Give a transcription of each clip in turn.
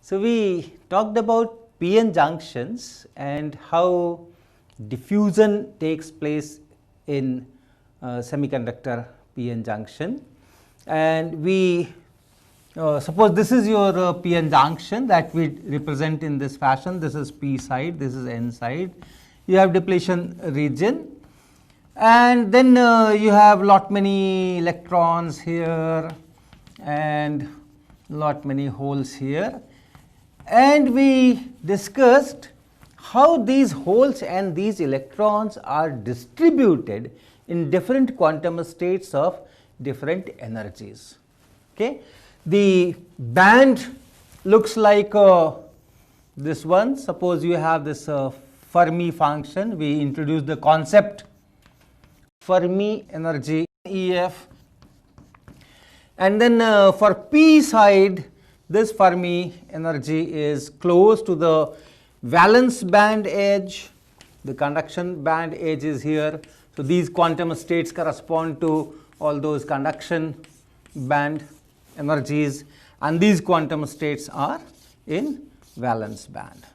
So, we talked about p-n junctions and how diffusion takes place in semiconductor p-n junction, and we suppose this is your p-n junction that we represent in this fashion. This is p side, this is n side. You have depletion region, and then you have lot many electrons here and lot many holes here. And we discussed how these holes and these electrons are distributed in different quantum states of different energies. Okay. The band looks like this one. Suppose you have this Fermi function. We introduced the concept Fermi energy EF, and then for p side, this Fermi energy is close to the valence band edge. The conduction band edge is here. So, these quantum states correspond to all those conduction band energies, and these quantum states are in valence band.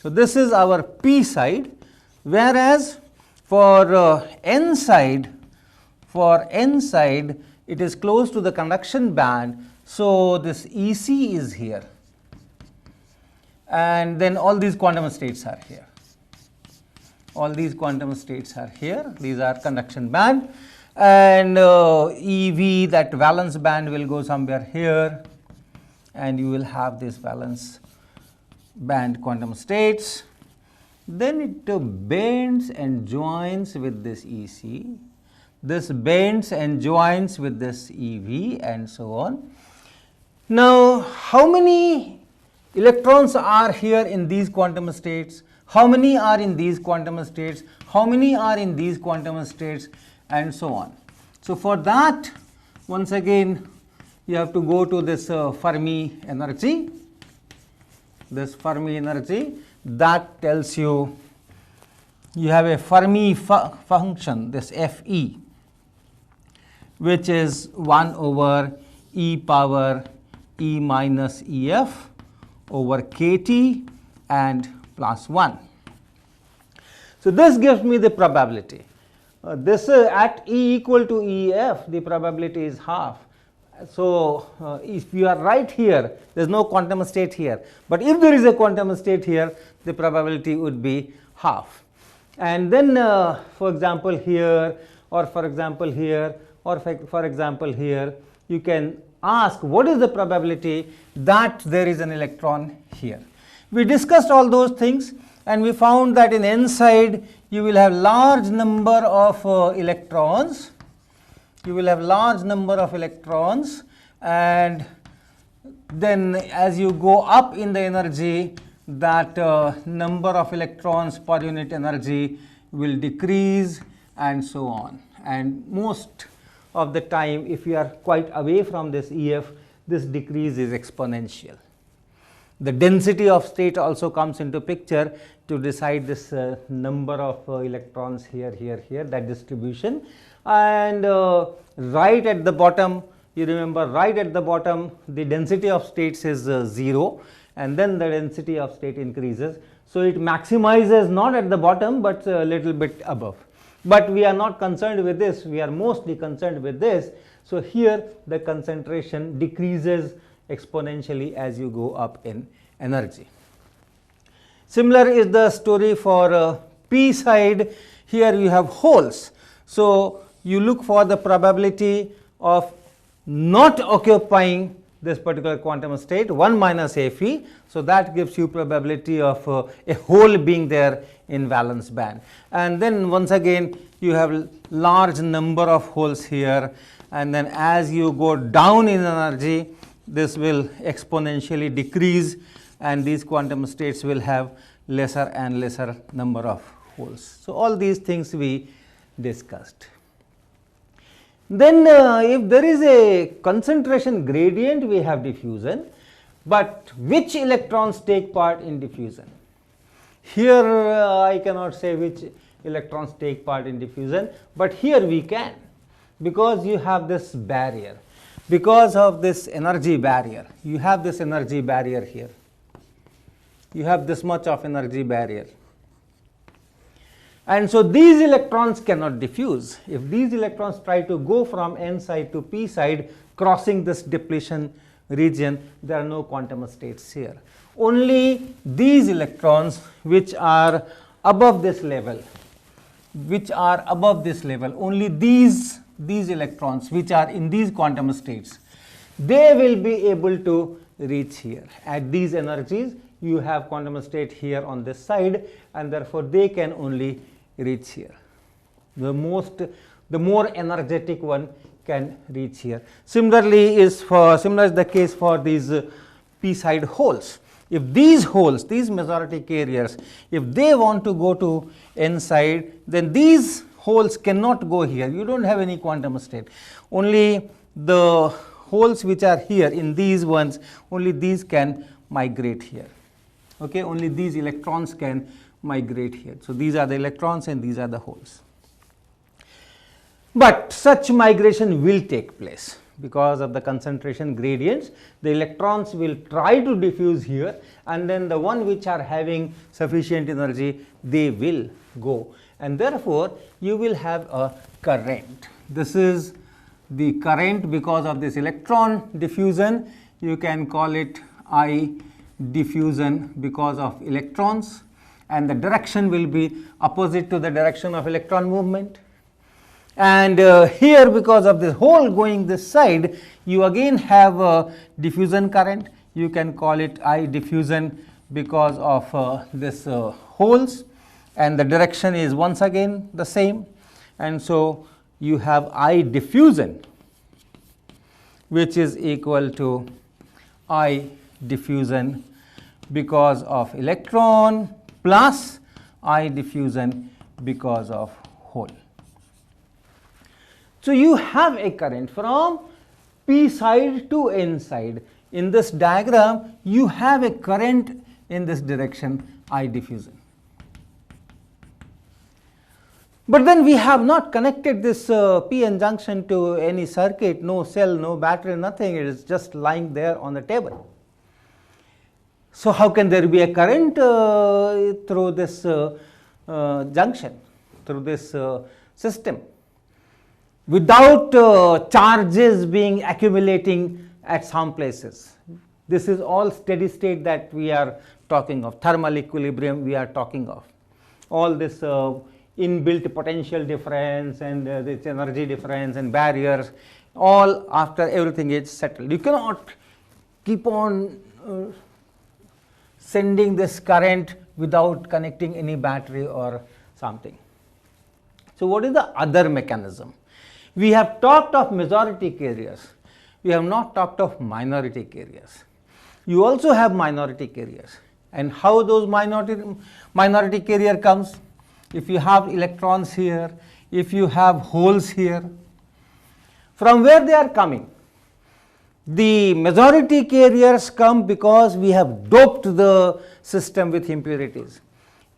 So, this is our p side, whereas for n side, it is close to the conduction band. So, this EC is here, and then all these quantum states are here. All these quantum states are here. These are conduction band, and EV, that valence band, will go somewhere here, and you will have this valence band quantum states. Then it bends and joins with this EC. This bends and joins with this EV, and so on. Now, how many electrons are here in these quantum states? How many are in these quantum states? How many are in these quantum states? And so on. So, for that, once again, you have to go to this Fermi energy. This Fermi energy that tells you have a Fermi function, this Fe, which is 1 over e power e minus Ef over kT and plus 1. So, this gives me the probability. This at E equal to Ef, the probability is half. So, if you are right here, there is no quantum state here, but if there is a quantum state here, the probability would be half. And then for example here, or for example here, or for example here, you can ask what is the probability that there is an electron here. We discussed all those things, and we found that in n side you will have large number of electrons. You will have large number of electrons, and then as you go up in the energy, that number of electrons per unit energy will decrease, and so on. And most of the time, if you are quite away from this EF, this decrease is exponential. The density of state also comes into picture to decide this number of electrons here, that distribution. And right at the bottom, you remember, right at the bottom, the density of states is 0, and then the density of state increases. So, it maximizes not at the bottom, but a little bit above. But we are not concerned with this, we are mostly concerned with this. So, here the concentration decreases exponentially as you go up in energy. Similar is the story for p side. Here you have holes. So, you look for the probability of not occupying this particular quantum state, 1 minus Fe. So, that gives you probability of a hole being there in valence band. And then once again you have large number of holes here, and then as you go down in energy, this will exponentially decrease, and these quantum states will have lesser and lesser number of holes. So, all these things we discussed. Then if there is a concentration gradient, we have diffusion, but which electrons take part in diffusion? Here I cannot say which electrons take part in diffusion, but here we can, because you have this barrier. because of this energy barrier. You have this energy barrier here. You have this much of energy barrier. And so these electrons cannot diffuse. If these electrons try to go from n side to p side, crossing this depletion region, there are no quantum states here. Only these electrons which are above this level, only these electrons which are in these quantum states, they will be able to reach here. At these energies, you have quantum state here on this side, and therefore they can only reach here. The more energetic one can reach here. Similarly is the case for these p side holes. If these holes, these majority carriers, if they want to go to n side, then these holes cannot go here. You don't have any quantum state. Only the holes which are here in these ones, only these can migrate here. Okay, only these electrons can migrate here. So these are the electrons and these are the holes. But such migration will take place because of the concentration gradients. The electrons will try to diffuse here, and then the one which are having sufficient energy, they will go, and therefore you will have a current. This is the current because of this electron diffusion. You can call it I diffusion because of electrons, and the direction will be opposite to the direction of electron movement. And here, because of this hole going this side, you again have a diffusion current. You can call it I diffusion because of this holes, and the direction is once again the same, and so you have I diffusion, which is equal to I diffusion because of electron plus I diffusion because of hole. So you have a current from p side to n side. In this diagram, you have a current in this direction, I diffusion. But then we have not connected this p-n junction to any circuit, no cell, no battery, nothing. It is just lying there on the table. So how can there be a current through this junction, through this system, without charges being accumulating at some places? This is all steady state that we are talking of, thermal equilibrium we are talking of. All this inbuilt potential difference and this energy difference and barriers, all after everything is settled. You cannot keep on sending this current without connecting any battery or something. So what is the other mechanism? We have talked of majority carriers. We have not talked of minority carriers. You also have minority carriers. And how those minority carrier comes? If you have electrons here, if you have holes here, from where they are coming? The majority carriers come because we have doped the system with impurities,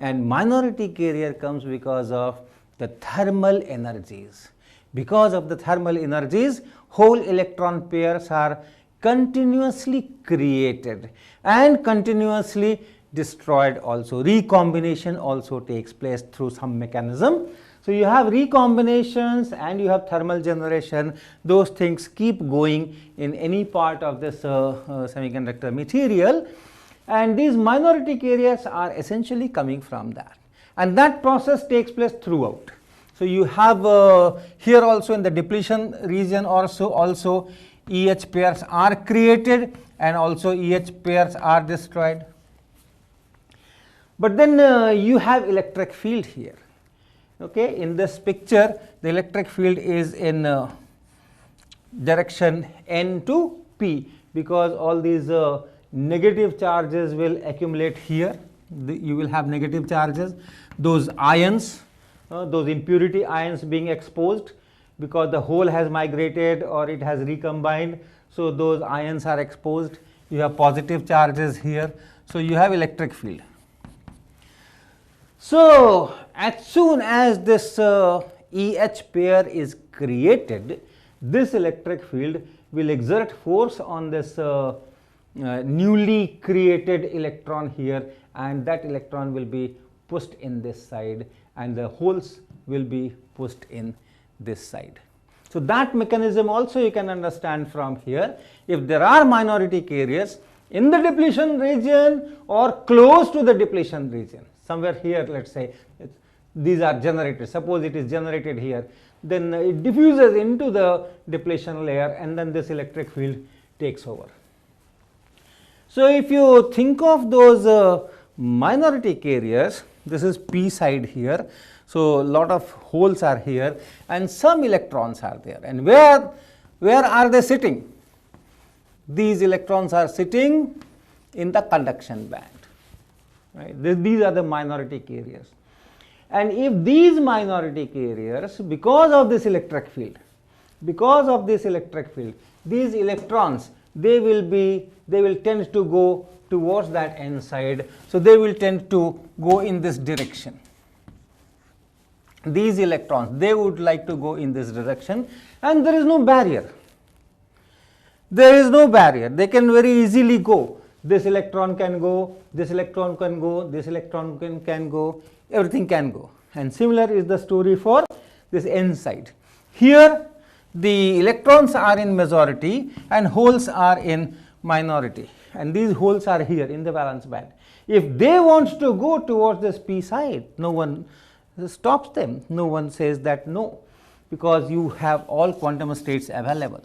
and minority carrier comes because of the thermal energies. Because of the thermal energies, whole electron pairs are continuously created and continuously destroyed also. Recombination also takes place through some mechanism. So you have recombinations and you have thermal generation. Those things keep going in any part of this semiconductor material, and these minority carriers are essentially coming from that, and that process takes place throughout. So you have here also in the depletion region also EH pairs are created and also EH pairs are destroyed. But then you have electric field here. Okay, in this picture, the electric field is in direction n to p, because all these negative charges will accumulate here. You will have negative charges. Those ions, those impurity ions being exposed because the hole has migrated or it has recombined. So those ions are exposed. You have positive charges here. So you have electric field. So as soon as this EH pair is created, this electric field will exert force on this newly created electron here, and that electron will be pushed in this side and the holes will be pushed in this side. So that mechanism also you can understand from here. If there are minority carriers in the depletion region or close to the depletion region, somewhere here, let's say these are generated, suppose it is generated here, then it diffuses into the depletion layer and then this electric field takes over. So if you think of those minority carriers, this is p side here, so lot of holes are here and some electrons are there, and where are they sitting? These electrons are sitting in the conduction band, right? These are the minority carriers. And if these minority carriers, because of this electric field, these electrons, they will tend to go towards that n side, so they will tend to go in this direction. These electrons, they would like to go in this direction, and there is no barrier. There is no barrier. They can very easily go. This electron can go, this electron can go, this electron can go, everything can go. And similar is the story for this n side. Here the electrons are in majority and holes are in minority, and these holes are here in the valence band. If they want to go towards this p side, no one stops them, no one says that no, because you have all quantum states available.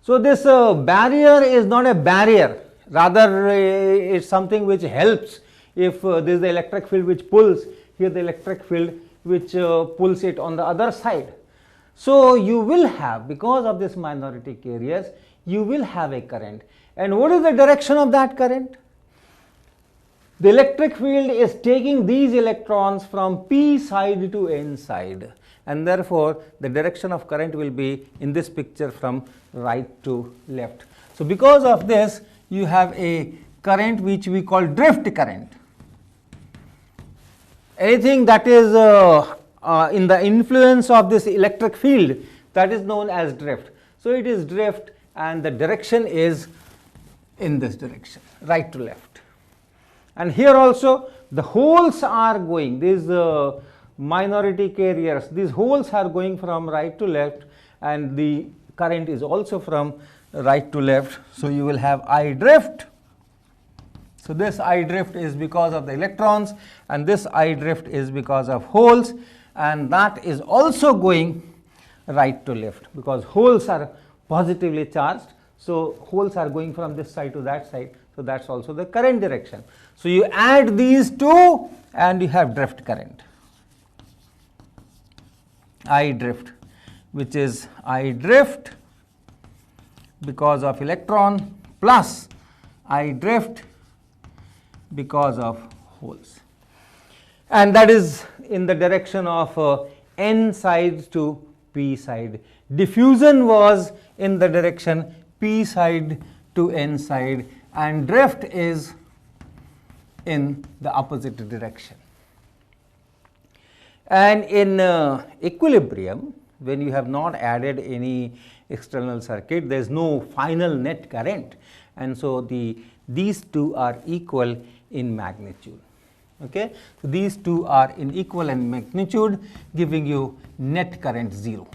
So this barrier is not a barrier, rather it's something which helps. If there is the electric field which pulls, here the electric field which pulls it on the other side. So you will have, because of this minority carriers, you will have a current. And what is the direction of that current? The electric field is taking these electrons from p side to n side, and therefore the direction of current will be in this picture from right to left. So because of this, you have a current which we call drift current. Anything that is in the influence of this electric field, that is known as drift. So it is drift, and the direction is in this direction, right to left. And here also the holes are going, these minority carriers, these holes are going from right to left, and the current is also from right to left. So you will have I drift. So this I drift is because of the electrons, and this I drift is because of holes, and that is also going right to left because holes are positively charged. So holes are going from this side to that side, so that's also the current direction. So you add these two and you have drift current, I drift, which is I drift because of electron plus I drift because of holes, and that is in the direction of n side to p side. Diffusion was in the direction p side to n side, and drift is in the opposite direction. And in equilibrium, when you have not added any external circuit, there is no final net current, and so these two are equal in magnitude. Okay, so these two are in equal in magnitude, giving you net current 0.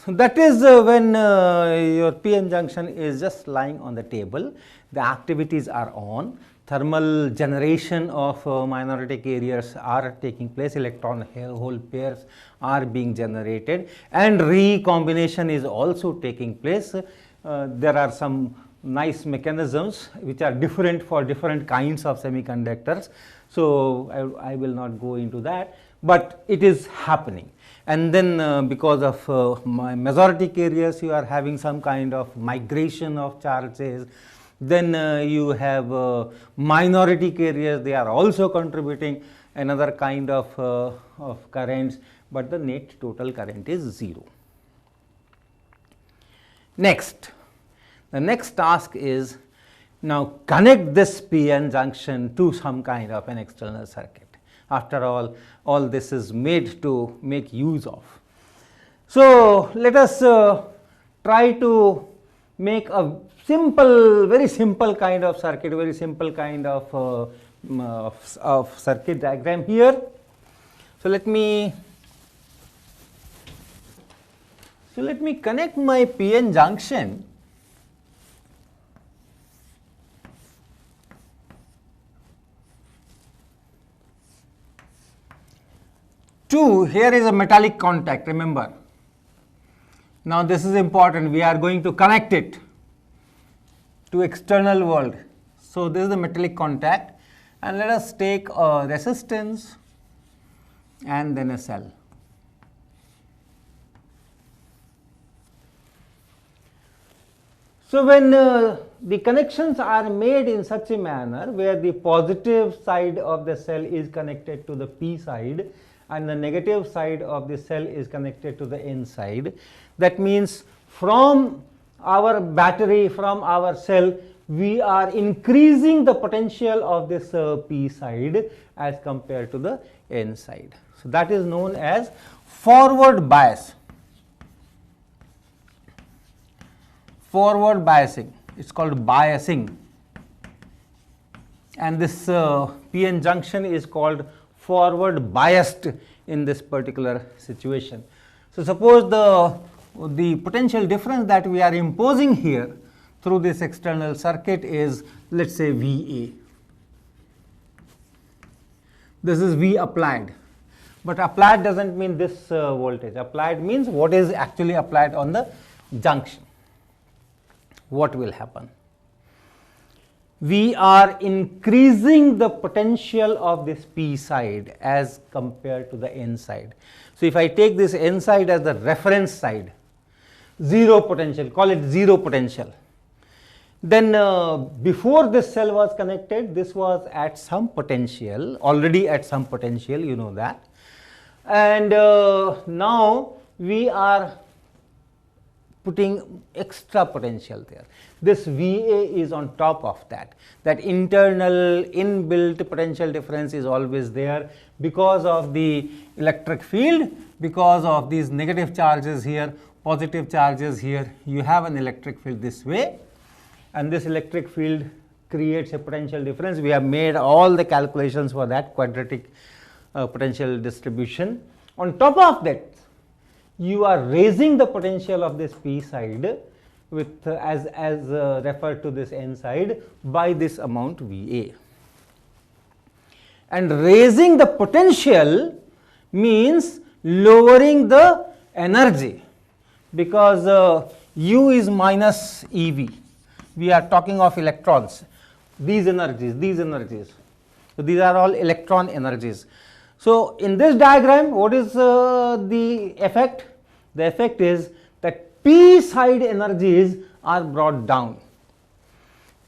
So that is when your p-n junction is just lying on the table, the activities are on, thermal generation of minority carriers are taking place, electron hole pairs are being generated, and recombination is also taking place. There are some nice mechanisms which are different for different kinds of semiconductors, so I will not go into that, but it is happening. And then because of majority carriers, you are having some kind of migration of charges. Then you have minority carriers, they are also contributing another kind of currents, but the net total current is 0. Next, the next task is now connect this p-n junction to some kind of an external circuit. After all this is made to make use of. So let us try to make a simple, very simple kind of circuit, very simple kind of circuit diagram here. So let me connect my PN junction to, here is a metallic contact, remember. Now this is important, we are going to connect it to external world. So this is the metallic contact, and let us take a resistance and then a cell. So when the connections are made in such a manner where the positive side of the cell is connected to the P side and the negative side of the cell is connected to the N side, that means from our battery, from our cell, we are increasing the potential of this P side as compared to the N side. So that is known as forward bias. Forward biasing, it's called biasing, and this PN junction is called forward biased in this particular situation. So suppose the potential difference that we are imposing here through this external circuit is, let's say, VA. This is V applied, but applied doesn't mean this voltage. Applied means what is actually applied on the junction. What will happen? We are increasing the potential of this P side as compared to the N side. So if I take this N side as the reference side, zero potential, call it zero potential. Then before this cell was connected, this was at some potential, already at some potential, you know that. And now we are putting extra potential there. This VA is on top of that. That internal inbuilt potential difference is always there because of the electric field, because of these negative charges here, positive charges here. You have an electric field this way, and this electric field creates a potential difference. We have made all the calculations for that quadratic potential distribution. On top of that, you are raising the potential of this P side with as referred to this N side by this amount VA. And raising the potential means lowering the energy, because U is minus EV. We are talking of electrons, these energies. So these are all electron energies. So in this diagram, what is the effect? The effect is that P side energies are brought down.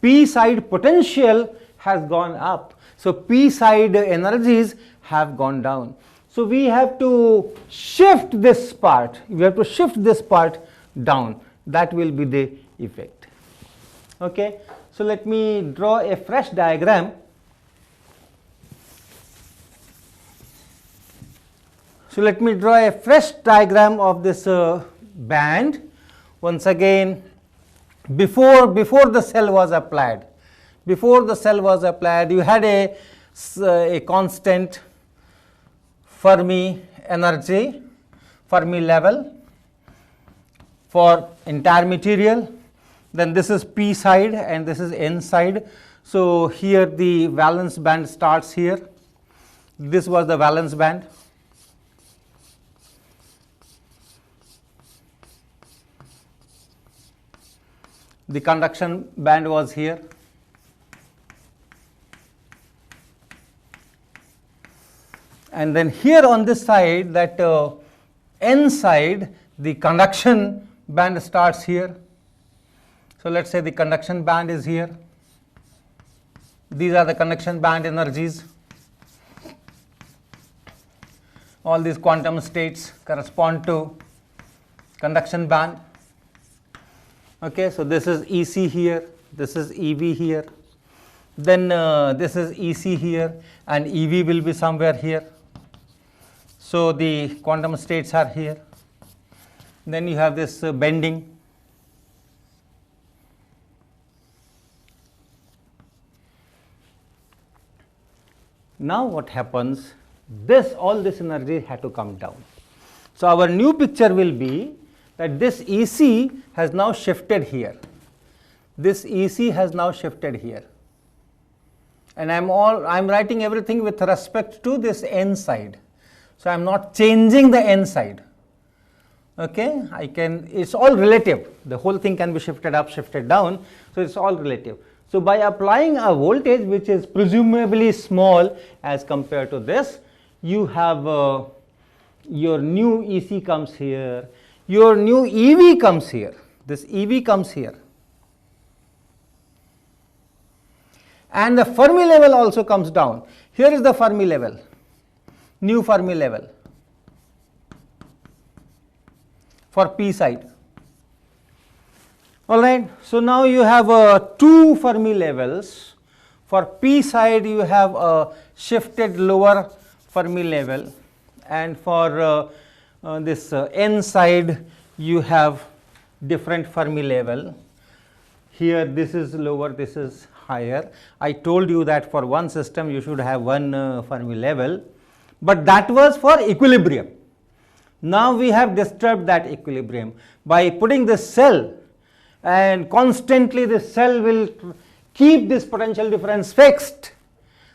P side potential has gone up. So P side energies have gone down. So we have to shift this part. We have to shift this part down. That will be the effect. Okay. So let me draw a fresh diagram. So let me draw a fresh diagram of this band. Once again, before the cell was applied, you had a constant Fermi energy, Fermi level for entire material. Then this is P side and this is N side. So here the valence band starts here. This was the valence band. The conduction band was here. And then here on this side, that N side, the conduction band starts here. So let's say the conduction band is here. These are the conduction band energies. All these quantum states correspond to conduction band. Okay, so this is EC here, this is EV here, then this is EC here, and EV will be somewhere here. So the quantum states are here. Then you have this bending. Now what happens, all this energy had to come down. So our new picture will be that this EC has now shifted here. This EC has now shifted here. And I'm writing everything with respect to this n side. So I'm not changing the n side. Okay, it's all relative. The whole thing can be shifted up, shifted down. So it's all relative. So by applying a voltage which is presumably small as compared to this, you have your new EC comes here, your new EV comes here, this EV comes here. And the Fermi level also comes down. Here is the Fermi level, new Fermi level for P side. Alright, so now you have two Fermi levels. For P side you have a shifted lower Fermi level, and for this N side you have different Fermi level. Here this is lower, this is higher. I told you that for one system you should have one Fermi level, but that was for equilibrium. Now we have disturbed that equilibrium by putting this cell, and constantly this cell will keep this potential difference fixed.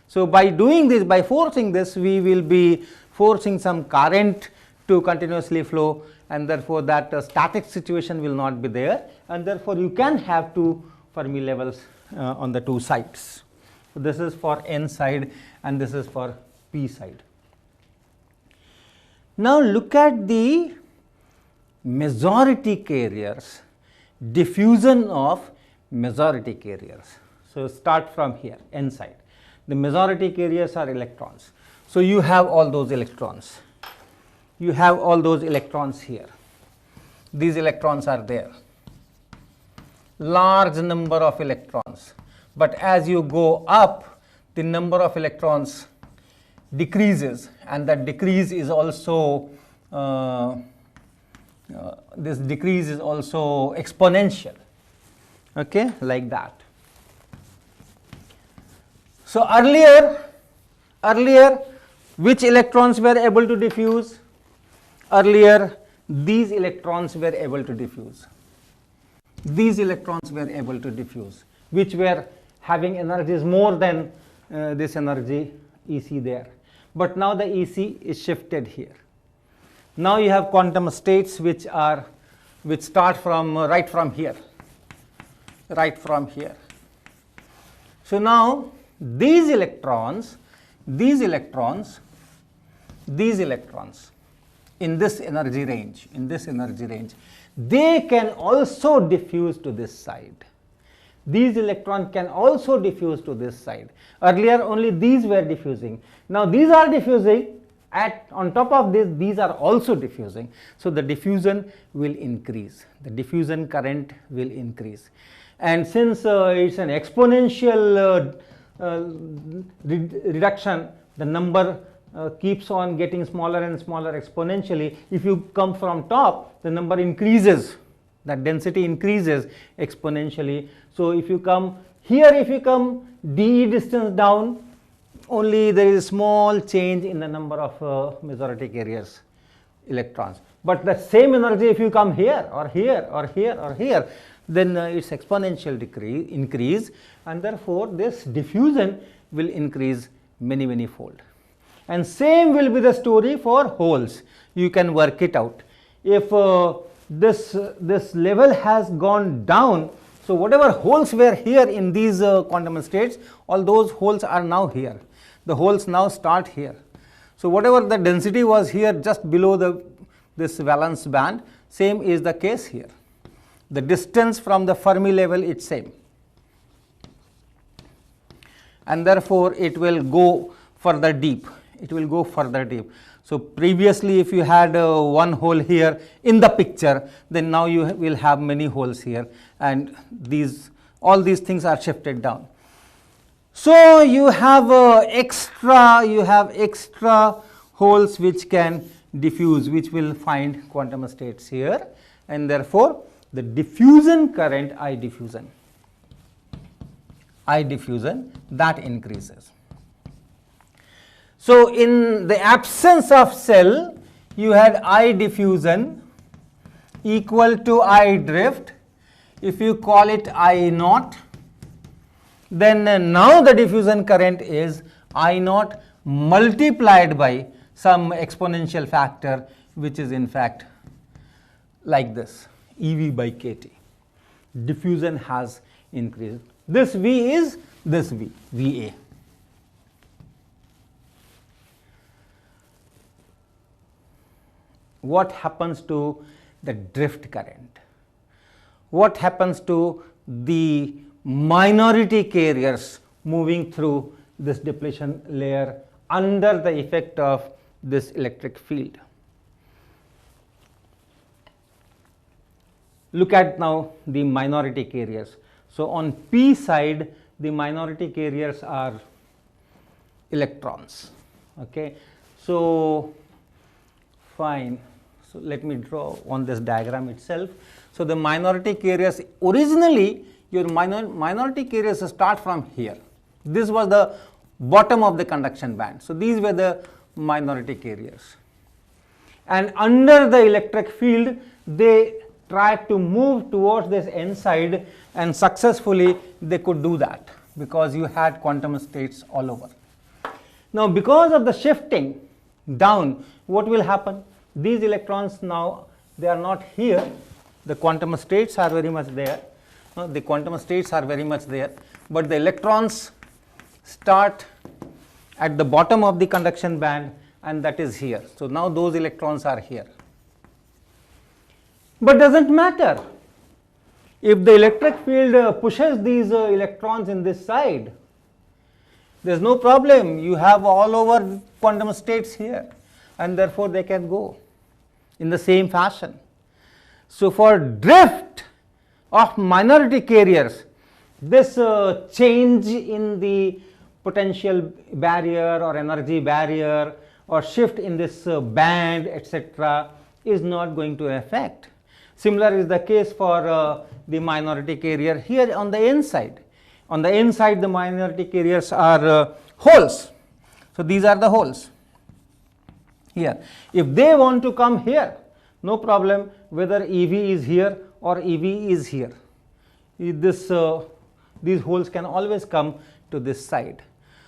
So by doing this, by forcing this, we will be forcing some current to continuously flow, and therefore that static situation will not be there, and therefore you can have two Fermi levels on the two sides. So this is for N side and this is for P side. Now look at the majority carriers, diffusion of majority carriers. So start from here, N side. The majority carriers are electrons. So you have all those electrons. You have all those electrons here. These electrons are there. Large number of electrons. But as you go up, the number of electrons decreases, and that decrease is also this decrease is also exponential, okay, like that. So earlier which electrons were able to diffuse? Earlier these electrons were able to diffuse. These electrons were able to diffuse, which were having energies more than this energy EC there. But now the EC is shifted here. Now you have quantum states which start from right from here. So now these electrons in this energy range, they can also diffuse to this side. These electrons can also diffuse to this side. Earlier only these were diffusing. Now these are diffusing, on top of this, these are also diffusing. So the diffusion will increase. The diffusion current will increase. And since it's an exponential reduction, the number keeps on getting smaller and smaller exponentially. If you come from top, the number increases, that density increases exponentially. So if you come here, if you come dE distance down, only there is a small change in the number of majority carriers electrons. But the same energy, if you come here or here or here or here, then its exponential increase, and therefore this diffusion will increase many fold. And same will be the story for holes. You can work it out. If this level has gone down, so whatever holes were here in these quantum states, all those holes are now here. The holes now start here. So whatever the density was here just below this valence band, same is the case here. The distance from the Fermi level is same, and therefore it will go further deep. So previously if you had one hole here in the picture, then now you will have many holes here, and all these things are shifted down. So you have extra holes which can diffuse, which will find quantum states here, and therefore the diffusion current I diffusion that increases. So in the absence of cell, you had I diffusion equal to I drift. If you call it I naught, then now the diffusion current is I naught multiplied by some exponential factor, which is in fact like this, EV by KT. Diffusion has increased. This V is this V, VA. What happens to the drift current? What happens to the minority carriers moving through this depletion layer under the effect of this electric field? Look at now the minority carriers. So on P side, the minority carriers are electrons. Okay, so fine. So let me draw on this diagram itself. So the minority carriers, originally your minority carriers start from here. This was the bottom of the conduction band. So these were the minority carriers, and under the electric field they tried to move towards this n side, and successfully they could do that because you had quantum states all over. Now because of the shifting down, what will happen? These electrons now, they are not here, the quantum states are very much there, the quantum states are very much there, but the electrons start at the bottom of the conduction band, and that is here. So now those electrons are here. But doesn't matter. If the electric field pushes these electrons in this side, there is no problem. You have all over quantum states here, and therefore they can go in the same fashion. So for drift of minority carriers, this change in the potential barrier or energy barrier or shift in this band, etc., is not going to affect. Similar is the case for the minority carrier here on the n side. On the n side, the minority carriers are holes. So these are the holes here. If they want to come here, no problem whether EV is here or EV is here. These holes can always come to this side.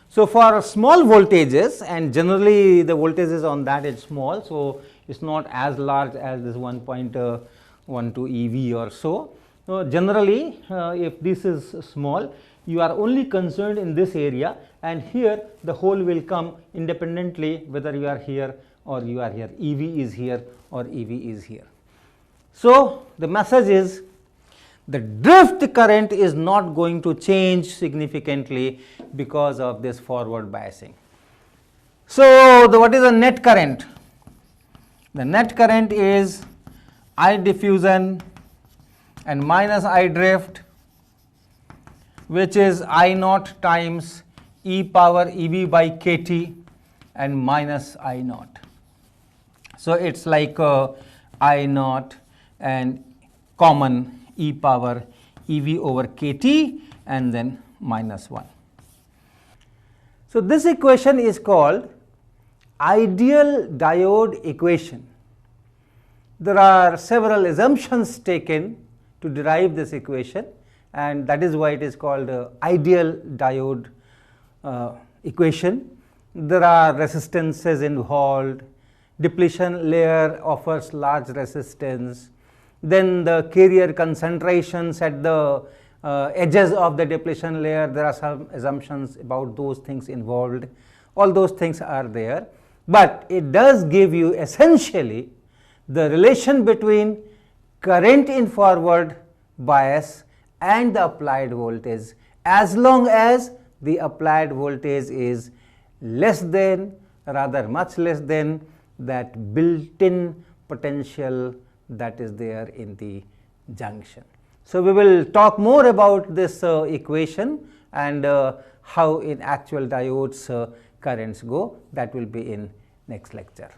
So for small voltages, and generally the voltages on that is small, so it's not as large as this 1.12 EV or so. So generally if this is small, you are only concerned in this area, and here the hole will come independently whether you are here or you are here, EV is here or EV is here. So the message is the drift current is not going to change significantly because of this forward biasing. So what is the net current? The net current is I diffusion and minus I drift, which is I naught times e power EV by KT and minus I naught. So it's like I naught and common e power EV over KT and then minus 1. So this equation is called ideal diode equation. There are several assumptions taken to derive this equation, and that is why it is called ideal diode equation. There are resistances involved, depletion layer offers large resistance, then the carrier concentrations at the edges of the depletion layer, there are some assumptions about those things involved. All those things are there, but it does give you essentially the relation between current in forward bias and the applied voltage, as long as the applied voltage is less than, rather much less than, that built-in potential that is there in the junction. So we will talk more about this equation and how in actual diodes currents go. That will be in next lecture.